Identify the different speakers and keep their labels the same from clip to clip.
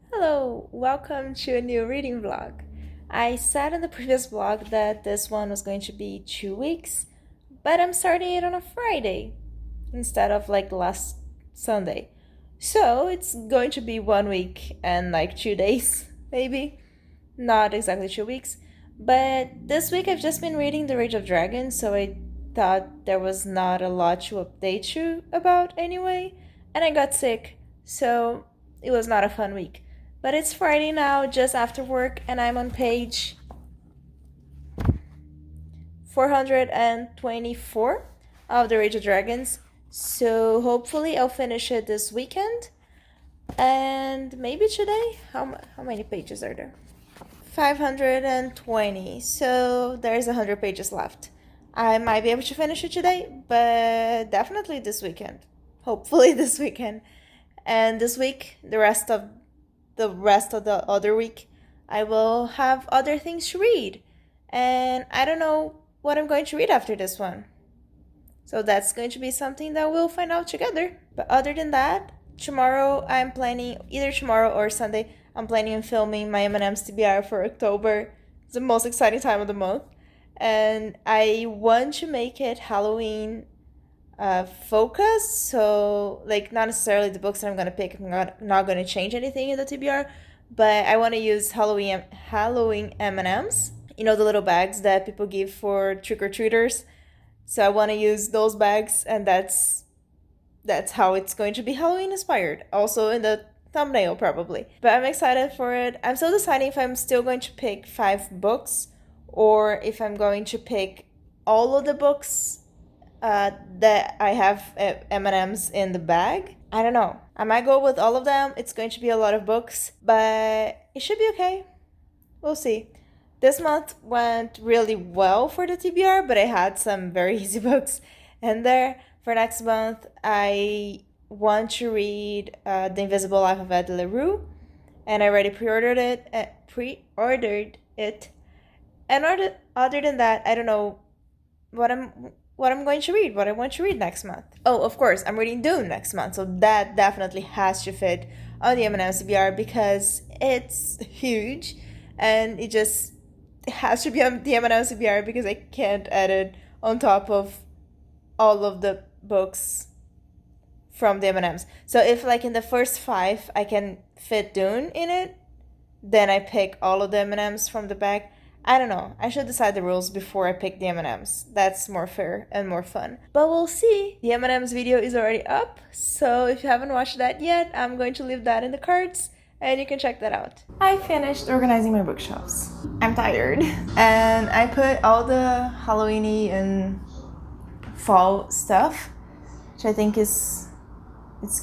Speaker 1: Hello, welcome to a new reading vlog. I said in the previous vlog that this one was going to be 2 weeks, but I'm starting it on a Friday instead of like last Sunday. So it's going to be 1 week and like 2 days, maybe. Not exactly 2 weeks. But this week I've just been reading The Rage of Dragons, so I thought there was not a lot to update you about anyway. And I got sick, so it was not a fun week. But it's Friday now, just after work, and I'm on page 424 of The Rage of Dragons. So hopefully I'll finish it this weekend. And maybe today? How many pages are there? 520. So there's 100 pages left. I might be able to finish it today, but definitely this weekend. Hopefully this weekend. And this week, the rest of the other week, I will have other things to read. And I don't know what I'm going to read after this one. So that's going to be something that we'll find out together. But other than that, tomorrow I'm planning, either tomorrow or Sunday, I'm planning on filming my M&ms TBR for October. It's the most exciting time of the month. And I want to make it Halloween focus. So, like, not necessarily the books that I'm going to pick. I'm not going to change anything in the TBR. But I want to use Halloween M&ms. You know, the little bags that people give for trick-or-treaters. So I want to use those bags, and that's how it's going to be Halloween inspired. Also in the thumbnail, probably. But I'm excited for it. I'm still deciding if I'm still going to pick 5 books or if I'm going to pick all of the books that I have M&Ms in the bag. I don't know. I might go with all of them. It's going to be a lot of books, but it should be okay. We'll see. This month went really well for the TBR, but I had some very easy books in there. For next month, I want to read The Invisible Life of Ed LaRue, and I already pre-ordered it. And other than that, I don't know what I'm going to read, what I want to read next month. Oh, of course, I'm reading Dune next month, so that definitely has to fit on the M&M's TBR because it's huge, and it has to be on the M&M's TBR because I can't add it on top of all of the books from the M&Ms. So if like in the first 5 I can fit Dune in it, then I pick all of the M&Ms from the bag. I don't know. I should decide the rules before I pick the M&Ms. That's more fair and more fun. But we'll see. The M&Ms video is already up, so if you haven't watched that yet, I'm going to leave that in the cards and you can check that out. I finished organizing my bookshelves. I'm tired. And I put all the Halloweeny and fall stuff, which I think it's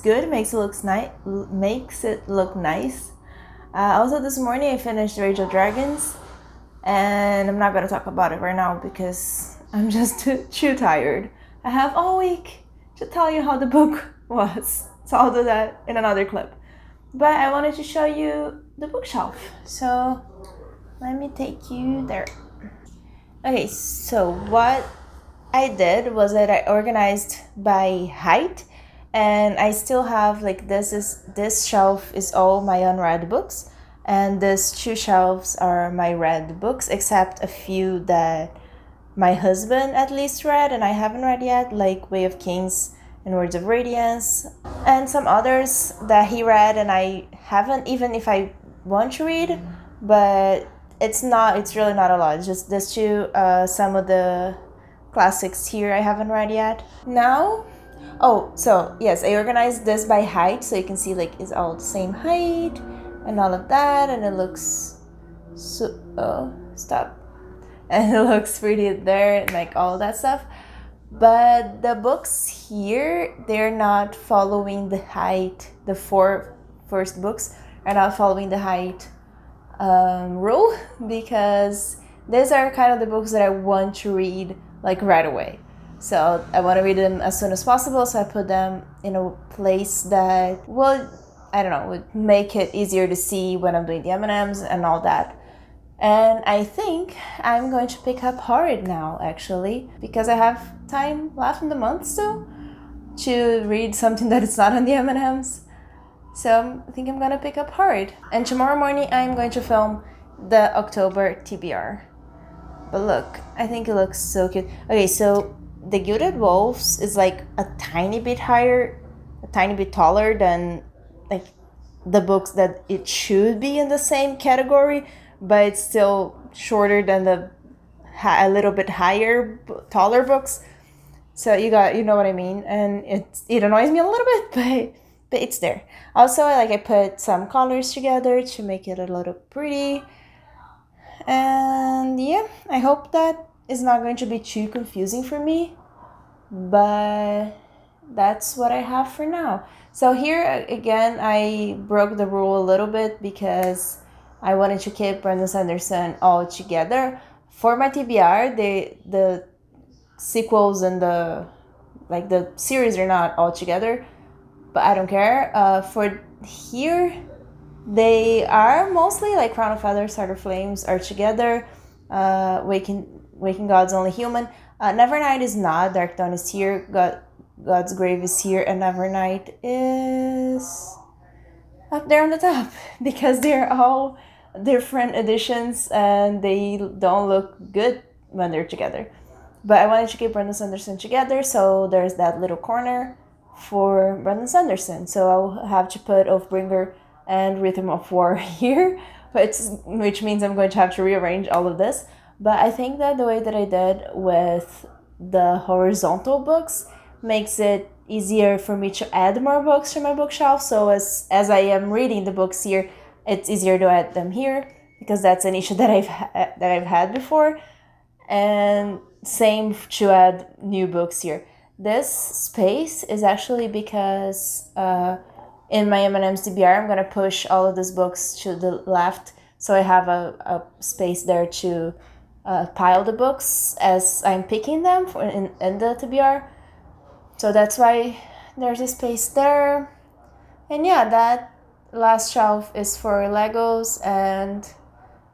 Speaker 1: good. Makes it look nice. Also this morning I finished Rage of Dragons, and I'm not gonna talk about it right now because I'm just too tired. I have all week to tell you how the book was, so I'll do that in another clip. But I wanted to show you the bookshelf, so let me take you there. Okay, so what I did was that I organized by height, and I still have like this shelf is all my unread books, and these 2 shelves are my read books, except a few that my husband at least read and I haven't read yet, like Way of Kings and Words of Radiance, and some others that he read and I haven't, even if I want to read, but it's really not a lot. It's just these 2, some of the classics here I haven't read yet. Now, so yes, I organized this by height so you can see like it's all the same height and all of that, and it looks and it looks pretty there and like all that stuff. But the books here, they're not following the height. The 4 first books are not following the height rule because these are kind of the books that I want to read like right away. So I want to read them as soon as possible, so I put them in a place that would make it easier to see when I'm doing the M&Ms and all that. And I think I'm going to pick up Horrid now, actually, because I have time left in the month still to read something that is not on the M&Ms. So I think I'm gonna pick up hard. And tomorrow morning I'm going to film the October TBR. But look, I think it looks so cute. Okay, so the Gilded Wolves is like a tiny bit higher, a tiny bit taller than like the books that it should be in the same category, but it's still shorter than the a little bit higher, taller books. So you know what I mean, and it annoys me a little bit, but it's there. Also, I put some colors together to make it a little pretty, and yeah, I hope that is not going to be too confusing for me, but that's what I have for now. So here again, I broke the rule a little bit because I wanted to keep Brandon Sanderson all together. For my TBR, the sequels and the series are not all together, but I don't care. For here, they are mostly like Crown of Feathers, Heart of Flames are together. Waking God's Only Human. Nevernight is not. Dark Dawn is here. God's Grave is here, and Nevernight is up there on the top because they're all different editions and they don't look good when they're together. But I wanted to keep Brandon Sanderson together, so there's that little corner for Brandon Sanderson. So I'll have to put Oathbringer and Rhythm of War here, which means I'm going to have to rearrange all of this. But I think that the way that I did with the horizontal books makes it easier for me to add more books to my bookshelf. So as I am reading the books here, it's easier to add them here because that's an issue that I've had before. And same to add new books here. This space is actually because in my m&ms TBR, I'm going to push all of these books to the left, so I have a space there to pile the books as I'm picking them in the TBR. So that's why there's a space there. And yeah, that last shelf is for Legos and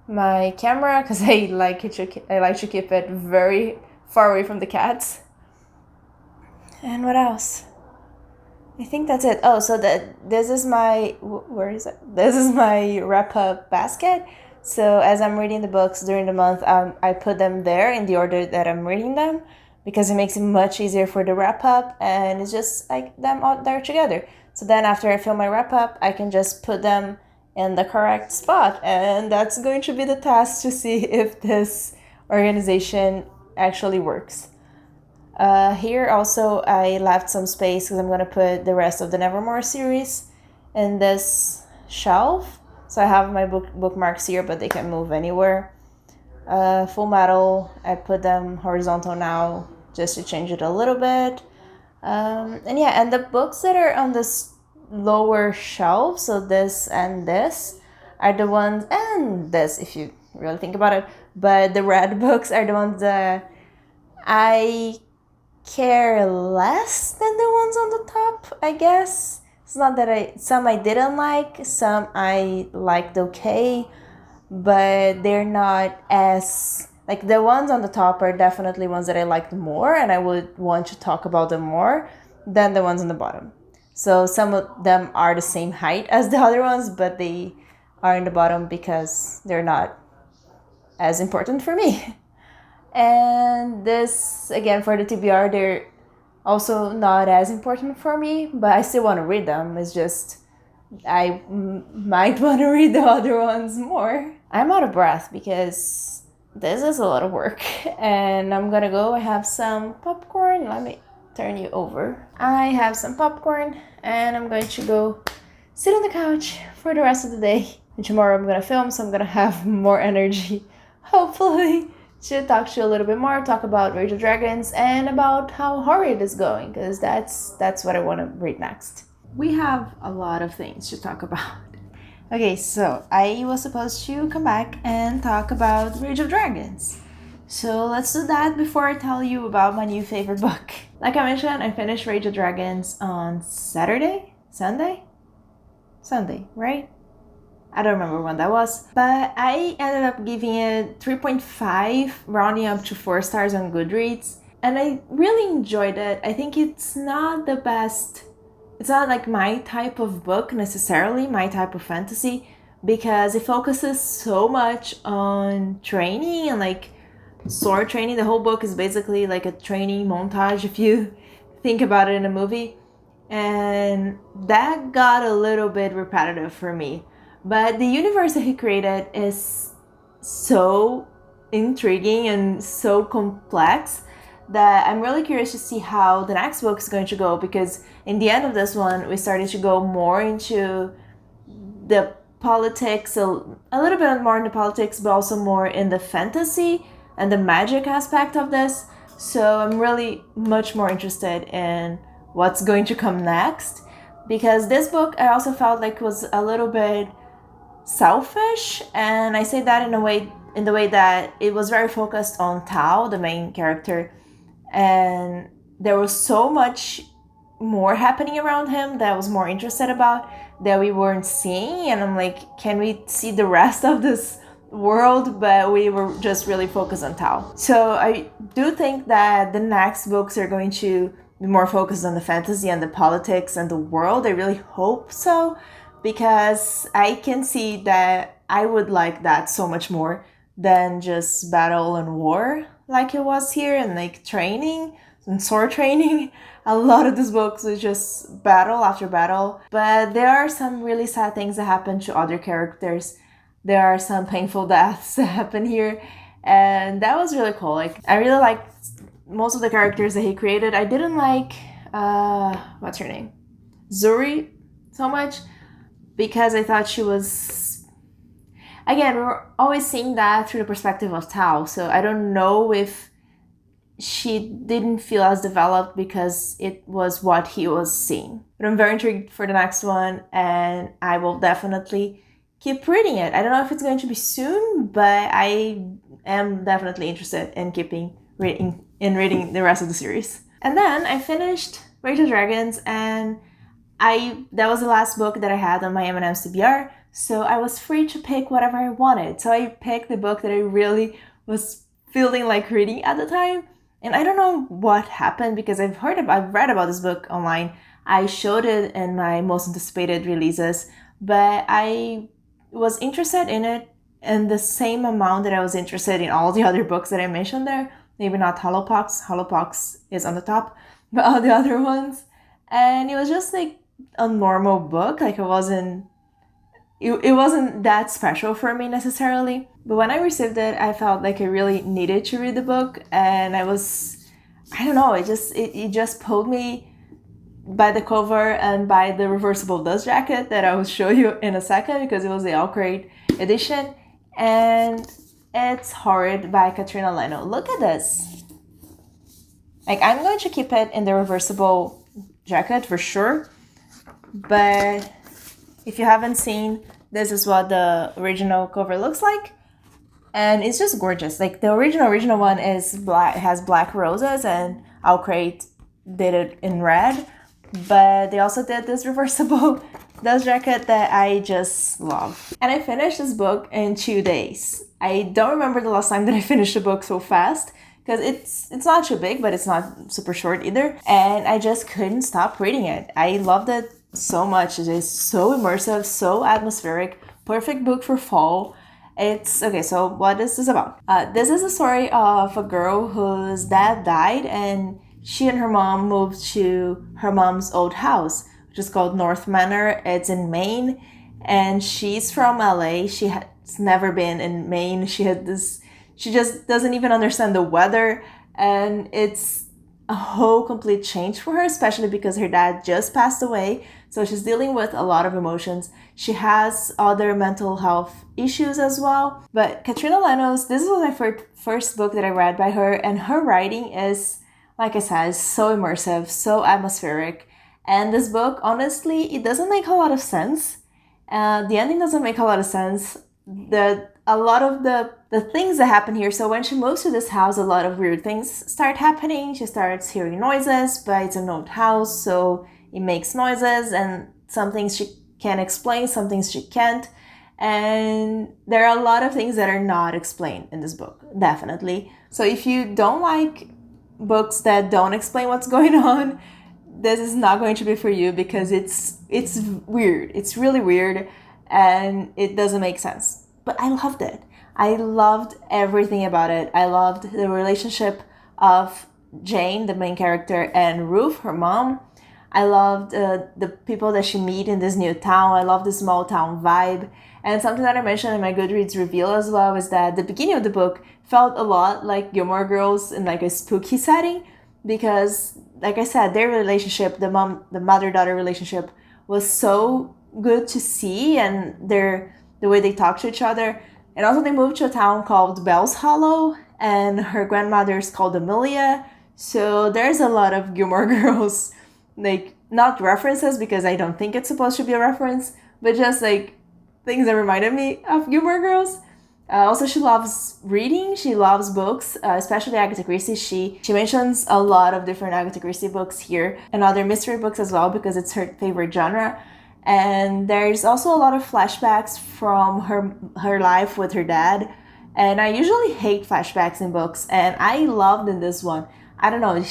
Speaker 1: my camera because I like to keep it very far away from the cats. And what else? I think that's it. Oh, so this is my where is it? This is my wrap up basket. So as I'm reading the books during the month, I put them there in the order that I'm reading them because it makes it much easier for the wrap up, and it's just like them out there together. So then after I film my wrap up, I can just put them in the correct spot, and that's going to be the task to see if this organization actually works. Here also I left some space because I'm going to put the rest of the Nevermore series in this shelf. So I have my bookmarks here, but they can move anywhere. Full Metal, I put them horizontal now just to change it a little bit. And yeah, and the books that are on this lower shelf, so this and this, are the ones, and this if you really think about it, but the red books are the ones that I care less than the ones on the top, I guess. It's not that some I didn't like, some I liked okay, but they're not as, like, the ones on the top are definitely ones that I liked more and I would want to talk about them more than the ones on the bottom. So some of them are the same height as the other ones, but they are in the bottom because they're not as important for me. And this, again, for the TBR, they're also not as important for me, but I still want to read them. It's just I might want to read the other ones more. I'm out of breath because this is a lot of work, and I'm gonna go. I have some popcorn. Let me turn you over. I have some popcorn, and I'm going to go sit on the couch for the rest of the day. And tomorrow I'm gonna film, so I'm gonna have more energy, hopefully, to talk to you a little bit more, talk about Rage of Dragons and about how Horrid is going, because that's what I want to read next. We have a lot of things to talk about. Okay, so I was supposed to come back and talk about Rage of Dragons. So let's do that before I tell you about my new favorite book. Like I mentioned, I finished Rage of Dragons on Sunday, right? I don't remember when that was, but I ended up giving it 3.5, rounding up to 4 stars on Goodreads, and I really enjoyed it. I think it's not the best it's not like my type of book necessarily, my type of fantasy, because it focuses so much on training and like sword training. The whole book is basically like a training montage if you think about it in a movie. And that got a little bit repetitive for me. But the universe that he created is so intriguing and so complex that I'm really curious to see how the next book is going to go, because in the end of this one, we started to go more into the politics, a little bit more into politics, but also more in the fantasy and the magic aspect of this. So I'm really much more interested in what's going to come next, because this book I also felt like was a little bit selfish, and I say that in the way that it was very focused on Tao, the main character, and there was so much more happening around him that I was more interested about that we weren't seeing. And I'm like, can we see the rest of this world? But we were just really focused on Tao. So I do think that the next books are going to be more focused on the fantasy and the politics and the world. I really hope so, because I can see that I would like that so much more than just battle and war like it was here, and like training and sword training. A lot of these books is just battle after battle. But there are some really sad things that happen to other characters. There are some painful deaths that happen here. And that was really cool. Like, I really liked most of the characters that he created. I didn't like, what's her name? Zuri so much, because I thought she was, again, we were always seeing that through the perspective of Tao. So I don't know if she didn't feel as developed because it was what he was seeing. But I'm very intrigued for the next one, and I will definitely keep reading it. I don't know if it's going to be soon, but I am definitely interested in reading the rest of the series. And then I finished Rage of Dragons, and that was the last book that I had on my m&ms TBR, so I was free to pick whatever I wanted. So I picked the book that I really was feeling like reading at the time. And I don't know what happened, because I've read about this book online. I showed it in my most anticipated releases, but I was interested in it in the same amount that I was interested in all the other books that I mentioned there. Maybe not Hollowpox. Hollowpox is on the top, but all the other ones. And it was just like a normal book. Like, it wasn't that special for me necessarily. But when I received it, I felt like I really needed to read the book, and I don't know, it just pulled me by the cover and by the reversible dust jacket that I will show you in a second, because it was the All-Crate edition. And it's Horrid by Katrina Leno. Look at this. Like, I'm going to keep it in the reversible jacket for sure, but if you haven't seen, this is what the original cover looks like. And it's just gorgeous. Like, the original one is black, has black roses, and All-Crate did it in red. But they also did this reversible dust jacket that I just love. And I finished this book in 2 days. I don't remember the last time that I finished a book so fast, because it's not too big, but it's not super short either. And I just couldn't stop reading it. I loved it so much. It is so immersive, so atmospheric, perfect book for fall. It's okay. So what is this about? This is a story of a girl whose dad died, and she and her mom moved to her mom's old house, which is called North Manor. It's in Maine, and she's from LA. She has never been in Maine. She just doesn't even understand the weather, and it's a whole complete change for her, especially because her dad just passed away. So she's dealing with a lot of emotions. She has other mental health issues as well. But Katrina Leno's, this was my first book that I read by her, and her writing is, like I said, so immersive, so atmospheric. And this book, honestly, it doesn't make a lot of sense. The ending doesn't make a lot of sense. A lot of the things that happen here. So when she moves to this house, a lot of weird things start happening. She starts hearing noises, but it's an old house, so it makes noises, and some things she can explain, some things she can't. And there are a lot of things that are not explained in this book, definitely. So if you don't like books that don't explain what's going on, this is not going to be for you because it's weird. It's really weird and it doesn't make sense. But I loved it. I loved everything about it. I loved the relationship of Jane, the main character, and Ruth, her mom. I loved the people that she meet in this new town. I love the small town vibe. And something that I mentioned in my Goodreads reveal as well is that the beginning of the book felt a lot like Gilmore Girls in like a spooky setting because, like I said, their relationship, the mother-daughter relationship, was so good to see, and the way they talk to each other. And also they moved to a town called Bell's Hollow, and her grandmother's called Amelia. So there's a lot of Gilmore Girls, like, not references because I don't think it's supposed to be a reference, but just like things that reminded me of Gilmore Girls. Also, she loves reading. She loves books, especially Agatha Christie. She mentions a lot of different Agatha Christie books here and other mystery books as well because it's her favorite genre. And there's also a lot of flashbacks from her life with her dad. And I usually hate flashbacks in books, and I loved in this one. I don't know.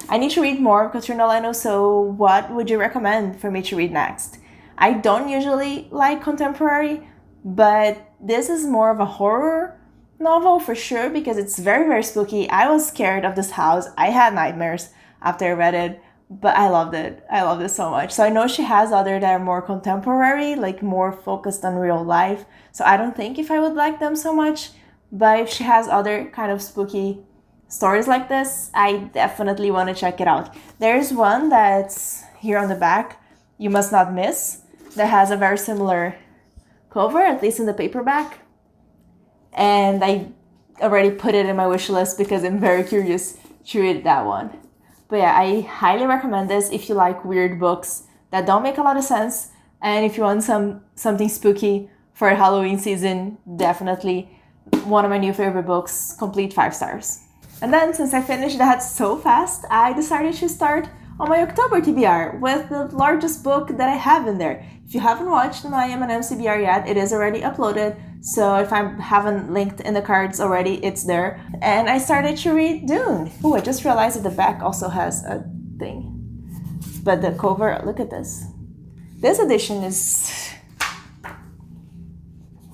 Speaker 1: I need to read more of Katrina Leno, so what would you recommend for me to read next? I don't usually like contemporary, but this is more of a horror novel for sure because it's very, very spooky. I was scared of this house. I had nightmares after I read it, but I loved it. I loved it so much. So I know she has other that are more contemporary, like more focused on real life. So I don't think if I would like them so much, but if she has other kind of spooky stories like this, I definitely want to check it out. There's one that's here on the back, You Must Not Miss, that has a very similar cover, at least in the paperback. And I already put it in my wish list because I'm very curious to read that one. But yeah, I highly recommend this if you like weird books that don't make a lot of sense. And if you want something spooky for Halloween season, definitely one of my new favorite books, complete 5 stars. And then since I finished that so fast, I decided to start on my October TBR with the largest book that I have in there. If you haven't watched my M&ms TBR yet, it is already uploaded. So if I haven't linked in the cards already, it's there. And I started to read Dune. Oh, I just realized that the back also has a thing. But the cover, look at this. This edition is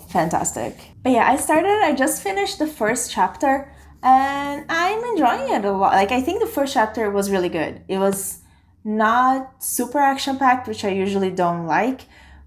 Speaker 1: fantastic. But yeah, I just finished the first chapter and I'm enjoying it a lot. Like, I think the first chapter was really good. It was not super action-packed, which I usually don't like,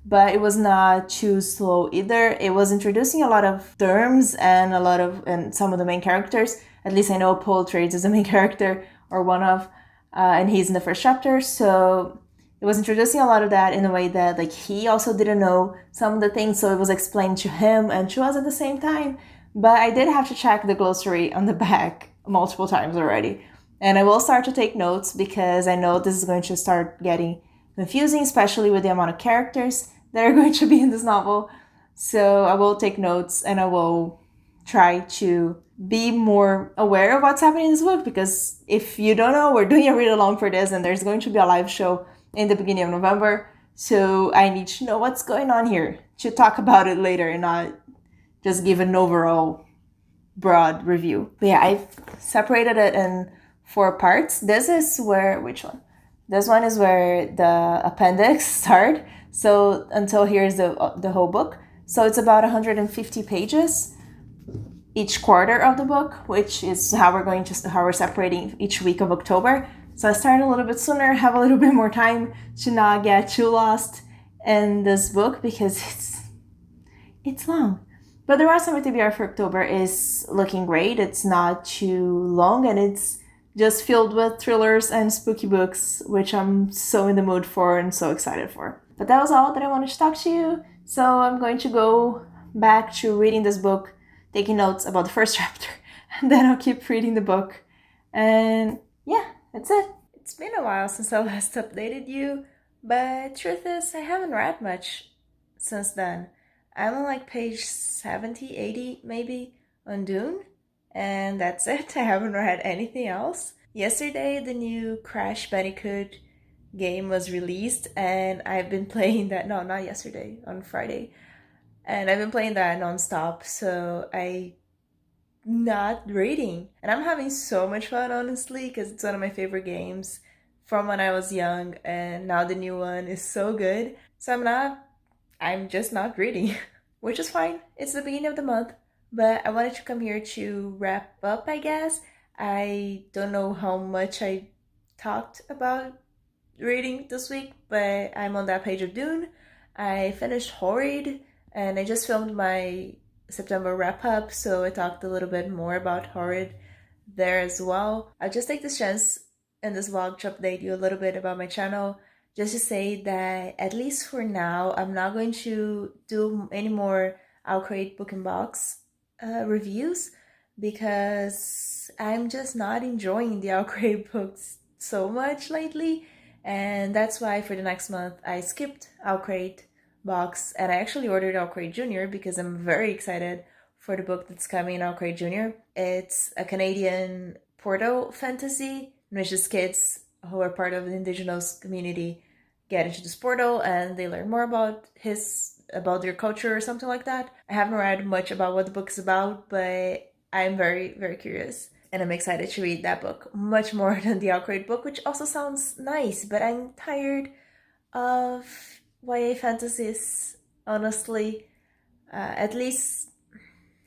Speaker 1: but it was not too slow either. It was introducing a lot of terms and some of the main characters. At least I know Paul Atreides is the main character, or one of, and he's in the first chapter. So it was introducing a lot of that in a way that, like, he also didn't know some of the things, so it was explained to him and to us at the same time. But I did have to check the glossary on the back multiple times already. And I will start to take notes because I know this is going to start getting confusing, especially with the amount of characters that are going to be in this novel. So I will take notes and I will try to be more aware of what's happening in this book, because if you don't know, we're doing a read along for this and there's going to be a live show in the beginning of November. So I need to know what's going on here to talk about it later and not just give an overall broad review. But yeah, I've separated it in 4 parts. This is where, which one? This one is where the appendix start. So until here's the whole book. So it's about 150 pages each quarter of the book, which is how we're separating each week of October. So I started a little bit sooner, have a little bit more time to not get too lost in this book because it's long. But the rest of my TBR for October is looking great. It's not too long and it's just filled with thrillers and spooky books, which I'm so in the mood for and so excited for. But that was all that I wanted to talk to you. So I'm going to go back to reading this book, taking notes about the first chapter, and then I'll keep reading the book. And yeah, that's it. It's been a while since I last updated you, but truth is, I haven't read much since then. I'm on like page 70, 80 maybe on Dune, and that's it. I haven't read anything else. Yesterday, the new Crash Bandicoot game was released, and I've been playing that. No, not yesterday, on Friday. And I've been playing that nonstop, so I'm not reading. And I'm having so much fun, honestly, because it's one of my favorite games. from when I was young, and now the new one is so good. So I'm just not reading, which is fine. It's the beginning of the month, but I wanted to come here to wrap up, I guess. I don't know how much I talked about reading this week, but I'm on that page of Dune. I finished Horrid, and I just filmed my September wrap up, so I talked a little bit more about Horrid there as well. I'll just take this chance in this vlog to update you a little bit about my channel, just to say that at least for now, I'm not going to do any more I'll Create Book and Box reviews, because I'm just not enjoying the I'll Create books so much lately. And that's why for the next month I skipped I'll Create box, and I actually ordered I'll Create Junior because I'm very excited for the book that's coming in I'll Create Junior. It's a Canadian portal fantasy in which these kids who are part of the indigenous community get into this portal and they learn more about their culture or something like that. I haven't read much about what the book is about, but I'm very, very curious. And I'm excited to read that book much more than the I'll Create book, which also sounds nice, but I'm tired of YA fantasies, honestly. At least,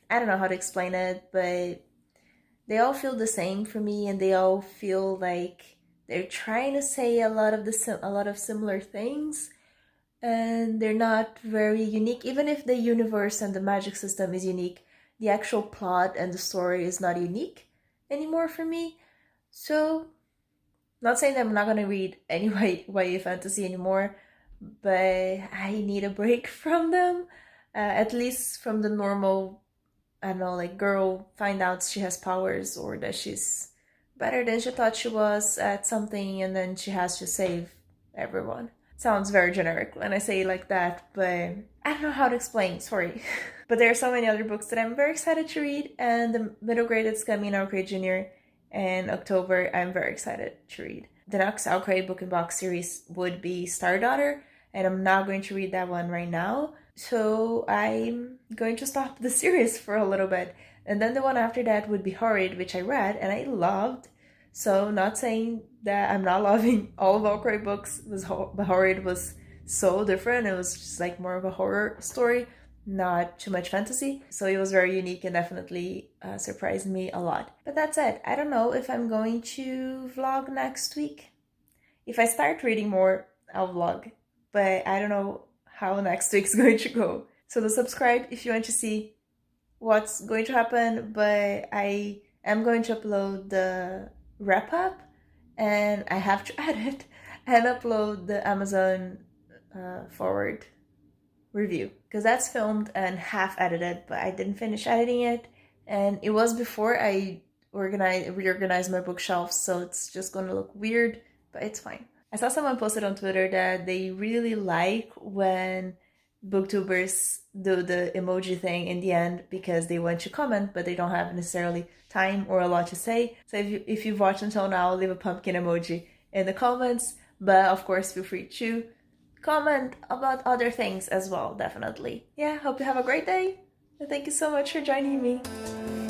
Speaker 1: I don't know how to explain it, but they all feel the same for me, and they all feel like they're trying to say a lot of similar things, and they're not very unique. Even if the universe and the magic system is unique, the actual plot and the story is not unique anymore for me. So, not saying that I'm not gonna read any YA fantasy anymore, but I need a break from them. At least from the normal, I don't know, like girl find out she has powers or that she's better than she thought she was at something, and then she has to save everyone. Sounds very generic when I say it like that, but I don't know how to explain, sorry. But there are so many other books that I'm very excited to read, and the middle grade that's coming, I'll Create Junior, in October, I'm very excited to read. The next I'll Create Book and Box series would be Star Daughter, and I'm not going to read that one right now, so I'm going to stop the series for a little bit. And then the one after that would be Horrid, which I read and I loved. So not saying that I'm not loving all of I'll Create books, but Horrid was so different. It was just like more of a horror story, not too much fantasy. So it was very unique and definitely surprised me a lot. But that's it. I don't know if I'm going to vlog next week. If I start reading more, I'll vlog. But I don't know how next week's going to go. So subscribe if you want to see what's going to happen. But I am going to upload the wrap up, and I have to edit and upload the Amazon forward review, because that's filmed and half edited, but I didn't finish editing it, and it was before I reorganized my bookshelves, so it's just gonna look weird, but it's fine. I saw someone posted on Twitter that they really like when booktubers do the emoji thing in the end because they want to comment, but they don't have necessarily time or a lot to say. So if you've watched until now, leave a pumpkin emoji in the comments, but of course feel free to comment about other things as well, definitely. Yeah, hope you have a great day, and thank you so much for joining me.